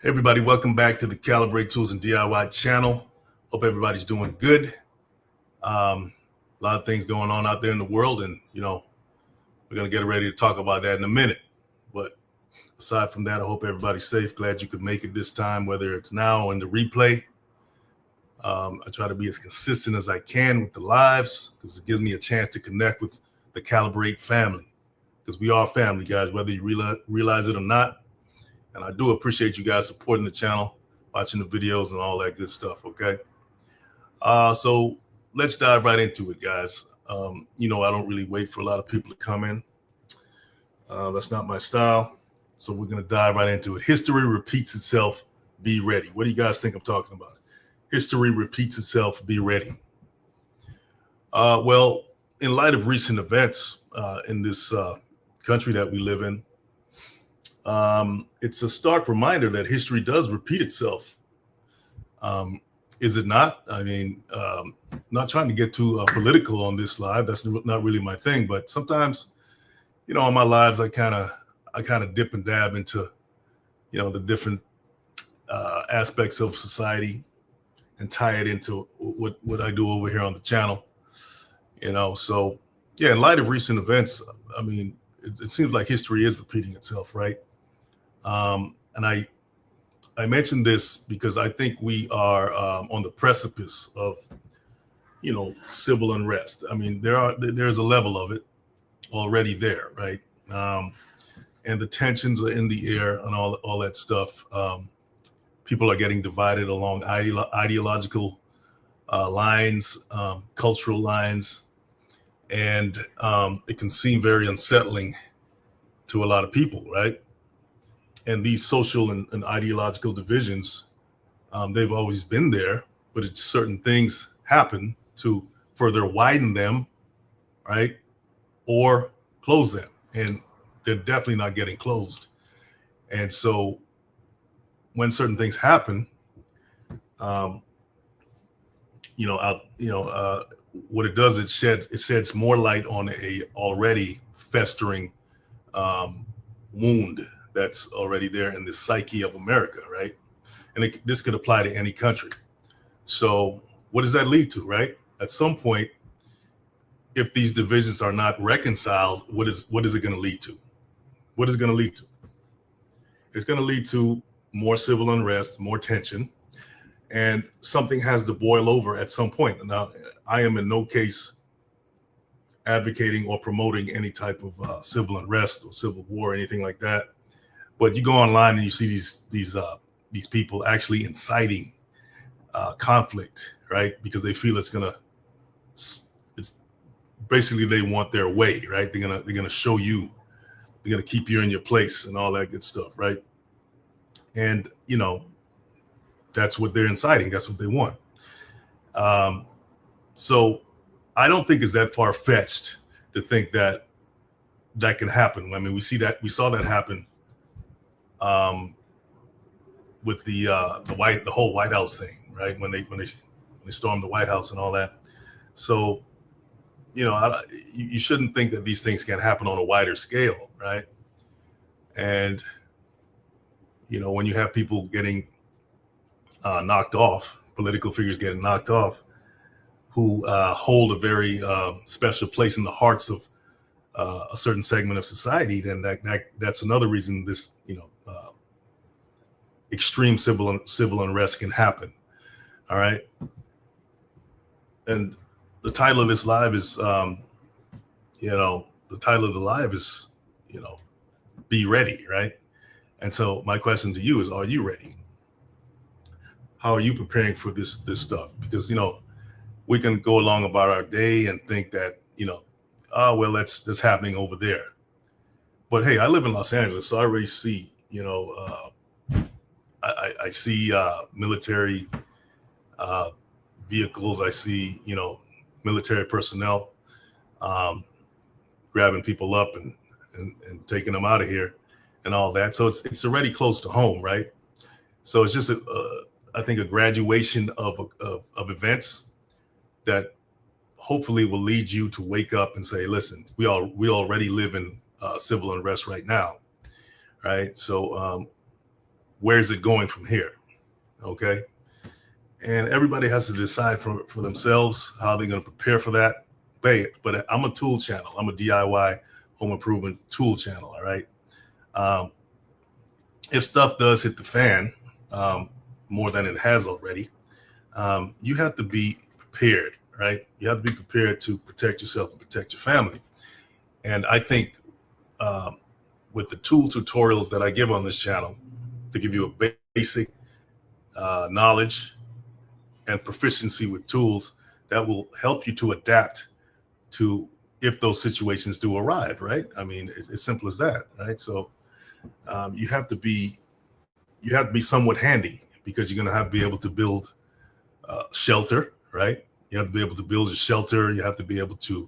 Hey everybody, welcome back to the Calibrate Tools and DIY channel. Hope everybody's doing good. A lot of things going on out there in the world, and we're gonna get ready to talk about that in a minute. But aside from that, I hope everybody's safe. Glad you could make it this time, whether it's now or in the replay. I try to be as consistent as I can with the lives because it gives me a chance to connect with the Calibrate family. Because we are family, guys, whether you realize it or not. And I do appreciate you guys supporting the channel, watching the videos and all that good stuff, okay? So let's dive right into it, guys. I don't really wait for a lot of people to come in. That's not my style. So we're going to dive right into it. History repeats itself. Be ready. What do you guys think I'm talking about? History repeats itself. Be ready. Well, in light of recent events in this country that we live in, it's a stark reminder that history does repeat itself. Is it not? I mean, not trying to get too political on this live. That's not really my thing. But sometimes, in my lives, I kind of dip and dab into, the different aspects of society and tie it into what I do over here on the channel. So yeah, in light of recent events, I mean, it seems like history is repeating itself, right? And I mentioned this because I think we are on the precipice of, civil unrest. I mean, there's a level of it already there, right? And the tensions are in the air and all that stuff. People are getting divided along ideological lines, cultural lines, and it can seem very unsettling to a lot of people, right? And these social and ideological divisions, they've always been there, but certain things happen to further widen them, right? Or close them. And they're definitely not getting closed. And so when certain things happen, what it does, it sheds more light on a already festering wound that's already there in the psyche of America, right? And this could apply to any country. So what does that lead to, right? At some point, if these divisions are not reconciled, what is it going to lead to? What is it going to lead to? It's going to lead to more civil unrest, more tension, and something has to boil over at some point. Now, I am in no case advocating or promoting any type of civil unrest or civil war or anything like that. But you go online and you see these people actually inciting conflict, right? Because they feel it's basically they want their way, right? They're gonna show you, they're gonna keep you in your place and all that good stuff, right? And that's what they're inciting. That's what they want. So I don't think it's that far fetched to think that can happen. I mean, we saw that happen with the whole White House thing, right? When they stormed the White House and all that. So, you shouldn't think that these things can happen on a wider scale, right? And when you have people getting knocked off, political figures getting knocked off, who hold a very special place in the hearts of a certain segment of society, then that's another reason this extreme civil unrest can happen. All right. And the title of this live is, be ready, right? And so my question to you is, are you ready? How are you preparing for this stuff? Because, we can go along about our day and think that, that's happening over there. But hey, I live in Los Angeles, so I already see, I see military vehicles. I see, military personnel grabbing people up and taking them out of here and all that. So it's already close to home, right? So it's just I think a graduation of events that hopefully will lead you to wake up and say, listen, we already live in civil unrest right now, right? So where is it going from here? Okay. And everybody has to decide for themselves how they're going to prepare for that. But I'm a tool channel. I'm a DIY home improvement tool channel. All right. If stuff does hit the fan, more than it has already, you have to be prepared, right? You have to be prepared to protect yourself and protect your family. And I think with the tool tutorials that I give on this channel, to give you a basic knowledge and proficiency with tools that will help you to adapt to if those situations do arrive, right? I mean, it's as simple as that, right? So you have to be somewhat handy, because you're going to have to be able to build shelter, right? You have to be able to build a shelter. You have to be able to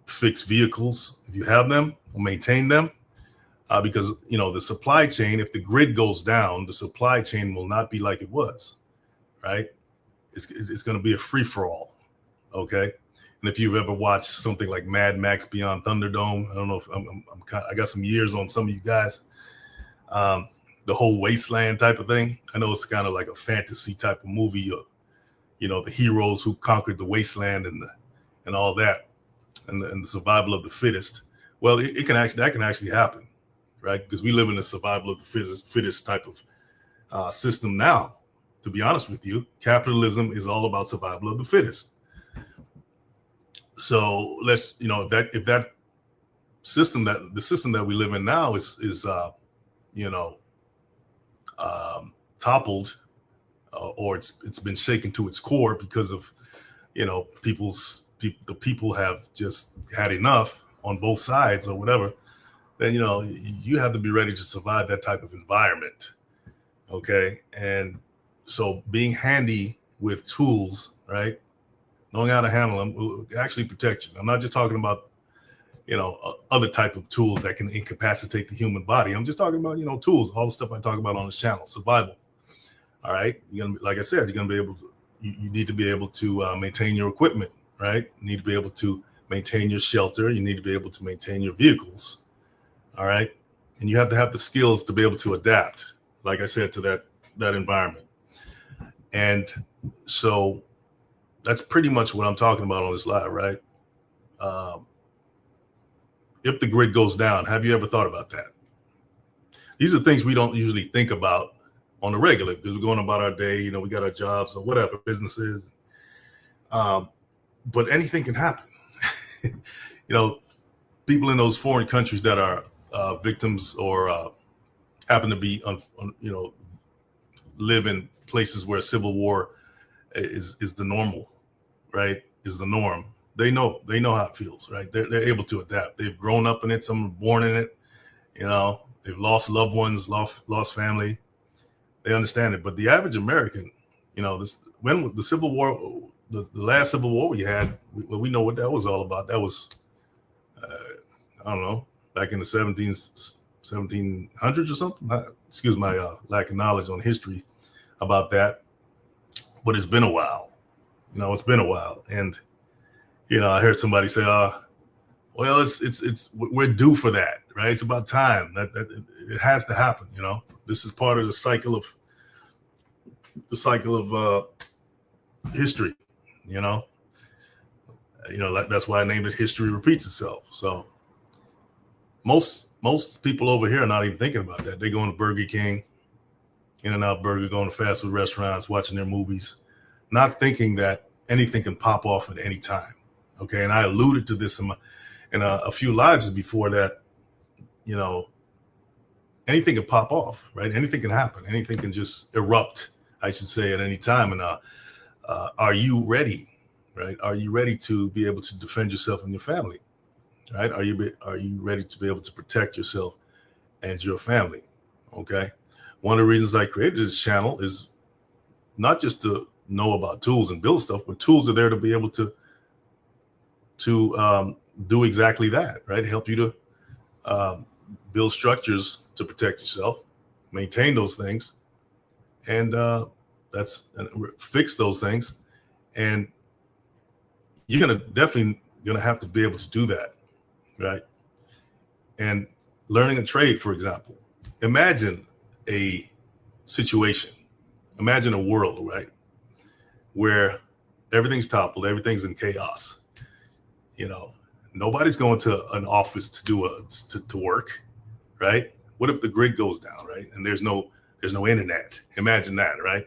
fix vehicles if you have them, or maintain them, because the supply chain. If the grid goes down, the supply chain will not be like it was, right? It's going to be a free for all, okay? And if you've ever watched something like Mad Max Beyond Thunderdome, I don't know if I got some years on some of you guys. The whole wasteland type of thing. I know it's kind of like a fantasy type of movie of, the heroes who conquered the wasteland and all that, and the survival of the fittest. Well, that can actually happen, right? Because we live in a survival of the fittest type of system now. To be honest with you, capitalism is all about survival of the fittest. So let's, if that system, the system that we live in now is toppled, or it's been shaken to its core because of, the people have just had enough on both sides or whatever, then, you have to be ready to survive that type of environment. Okay. And so being handy with tools, right? Knowing how to handle them will actually protect you. I'm not just talking about, other type of tools that can incapacitate the human body. I'm just talking about, tools, all the stuff I talk about on this channel, survival. All right. Like I said, you're going to be able to, you need to be able to maintain your equipment, right? You need to be able to maintain your shelter. You need to be able to maintain your vehicles. All right. And you have to have the skills to be able to adapt, like I said, to that environment. And so that's pretty much what I'm talking about on this live, right? If the grid goes down, have you ever thought about that? These are things we don't usually think about on the regular, because we're going about our day, we got our jobs or whatever, businesses. But anything can happen. People in those foreign countries that are victims or happen to be, live in places where civil war is the normal, right? Is the norm. They know how it feels, right? They're able to adapt. They've grown up in it. Some are born in it. They've lost loved ones, lost family. They understand it. But the average American, when the Civil War, the last Civil War we had, we know what that was all about. That was, I don't know, back in the 1700s or something. Excuse my lack of knowledge on history about that. But it's been a while. It's been a while. And, I heard somebody say, well, it's we're due for that, right? It's about time that it has to happen. This is part of the cycle of history. That's why I named it History Repeats Itself. So most people over here are not even thinking about that. They're going to Burger King, In-N-Out Burger, going to fast food restaurants, watching their movies, not thinking that anything can pop off at any time. Okay, and I alluded to this in a few lives before that. Anything can pop off, right? Anything can happen. Anything can just erupt, I should say, at any time. And are you ready, right? Are you ready to be able to defend yourself and your family, right? Are you ready to be able to protect yourself and your family? Okay. One of the reasons I created this channel is not just to know about tools and build stuff, but tools are there to be able to do exactly that, right? Help you to build structures to protect yourself, maintain those things, and fix those things. And you're definitely gonna have to be able to do that, right? And learning a trade, for example, imagine a situation. Imagine a world, right, where everything's toppled, everything's in chaos. You know, nobody's going to an office to do to work, right? What if the grid goes down, right? And there's no internet. Imagine that, right?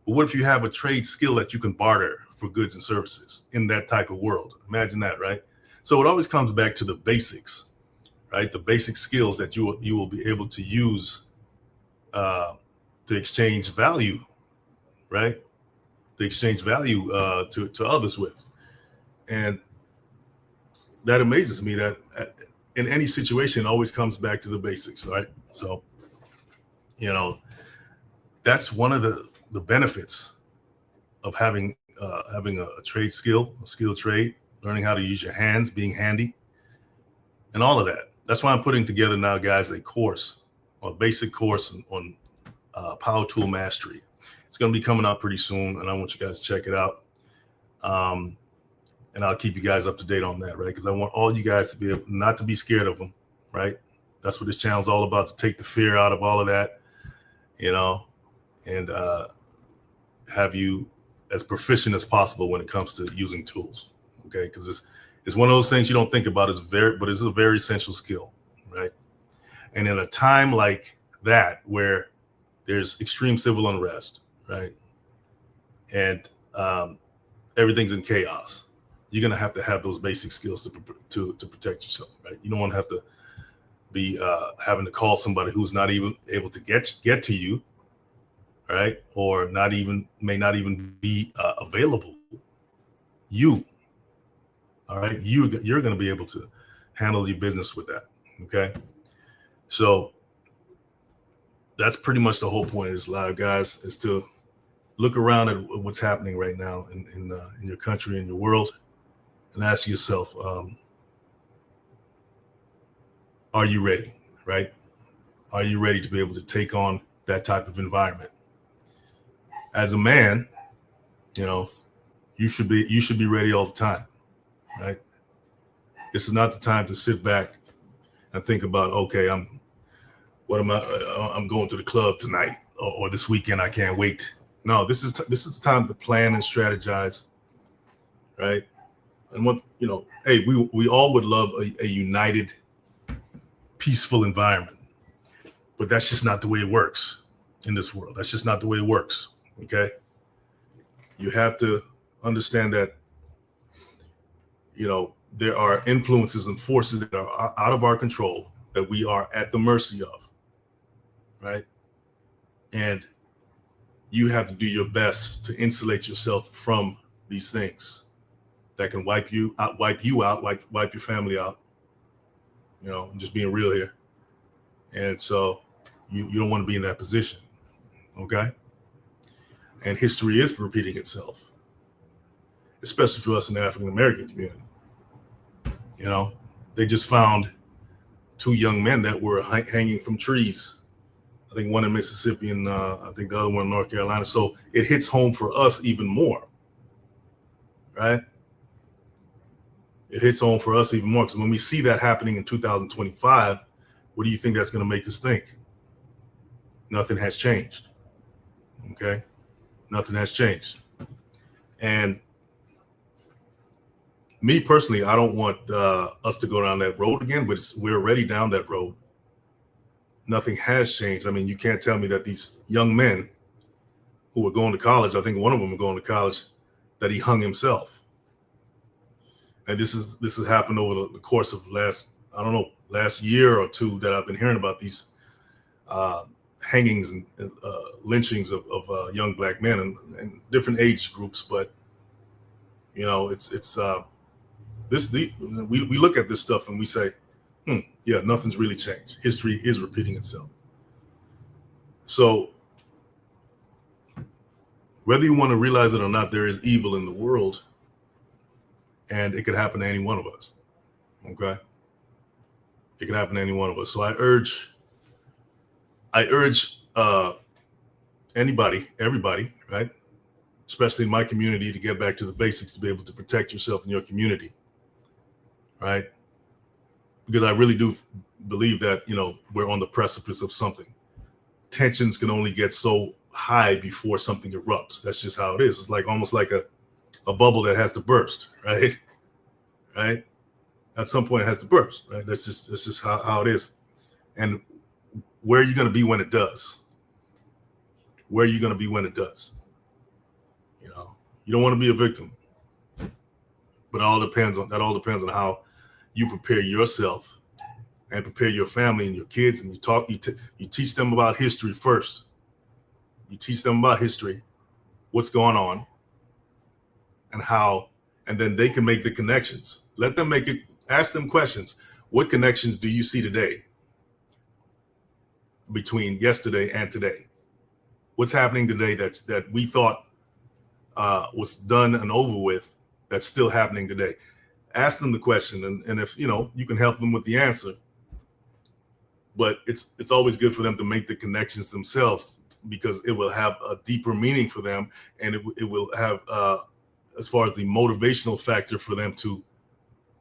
But what if you have a trade skill that you can barter for goods and services in that type of world? Imagine that, right? So it always comes back to the basics, right? The basic skills that you will be able to use to exchange value, right? To exchange value to others with. And that amazes me that in any situation, it always comes back to the basics, right? So, you know, that's one of the benefits of having a trade skill, a skilled trade, learning how to use your hands, being handy, and all of that. That's why I'm putting together now, guys, a course, a basic course on power tool mastery. It's going to be coming out pretty soon, and I want you guys to check it out. And I'll keep you guys up to date on that, right? Because I want all you guys to be able not to be scared of them, right? That's what this channel's all about, to take the fear out of all of that, you know, and have you as proficient as possible when it comes to using tools, okay? Because it's one of those things you don't think about, but it's a very essential skill, right? And in a time like that, where there's extreme civil unrest, right, and everything's in chaos, you're gonna have to have those basic skills to protect yourself, right? You don't want to have to be having to call somebody who's not even able to get to you, right? Or may not even be available. All right, you're going to be able to handle your business with that. Okay, so that's pretty much the whole point of this live, guys, is to look around at what's happening right now in your country, in your world, and ask yourself, are you ready? Right? Are you ready to be able to take on that type of environment? As a man, you know, you should be ready all the time, right? This is not the time to sit back and think about, okay, I'm going to the club tonight, or this weekend, I can't wait. No, this is the time to plan and strategize, right? And hey, we all would love a united, peaceful environment, but that's just not the way it works in this world. That's just not the way it works. Okay, you have to understand that, you know, there are influences and forces that are out of our control, that we are at the mercy of, right? And you have to do your best to insulate yourself from these things that can wipe you out, wipe your family out. You know, I'm just being real here. And so you don't want to be in that position, okay? And history is repeating itself, especially for us in the African American community. You know, they just found 2 young men that were hanging from trees. I think one in Mississippi and I think the other one in North Carolina. So it hits home for us even more, right? It hits home for us even more, because when we see that happening in 2025, what do you think that's going to make us think? Nothing has changed, okay? Nothing has changed. And me personally, I don't want us to go down that road again, but we're already down that road. Nothing has changed. I mean, you can't tell me that these young men who were going to college, I think one of them was going to college, that he hung himself. And this has happened over the course of last year or two, that I've been hearing about these hangings and lynchings of young Black men and different age groups. But you know, we look at this stuff and we say, yeah, nothing's really changed. History is repeating itself. So whether you want to realize it or not, there is evil in the world, and it could happen to any one of us. Okay, it could happen to any one of us. So I urge everybody, right, especially in my community, to get back to the basics, to be able to protect yourself and your community, right? Because I really do believe that, you know, we're on the precipice of something. tensions can only get so high before something erupts. That's just how it is. It's like almost like a bubble that has to burst, right? Right? At some point it has to burst, right? That's just how it is. And where are you going to be when it does? Where are you going to be when it does? You know, you don't want to be a victim, but that all depends on how you prepare yourself and prepare your family and your kids, and you teach them about history first. You teach them about history, what's going on, and how, and then they can make the connections. Let them make it. Ask them questions. What connections do you see today between yesterday and today? What's happening today that we thought was done and over with, that's still happening today? Ask them the question, and if you can help them with the answer. But it's always good for them to make the connections themselves, because it will have a deeper meaning for them, and it will have as far as the motivational factor for them to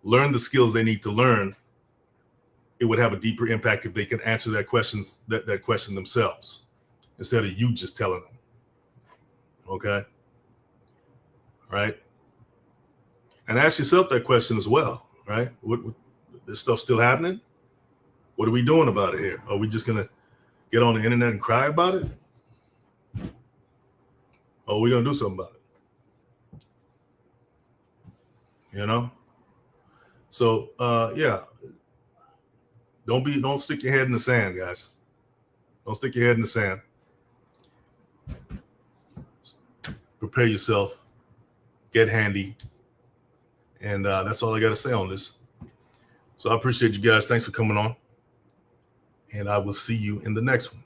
learn the skills they need to learn. It would have a deeper impact if they can answer that question themselves, instead of you just telling them. Okay. Right. And ask yourself that question as well. Right. What this stuff still happening? What are we doing about it here? Are we just going to get on the internet and cry about it? Or are we going to do something about it? So, yeah, don't stick your head in the sand, guys. Don't stick your head in the sand. Prepare yourself, get handy. And that's all I got to say on this. So I appreciate you guys. Thanks for coming on. And I will see you in the next one.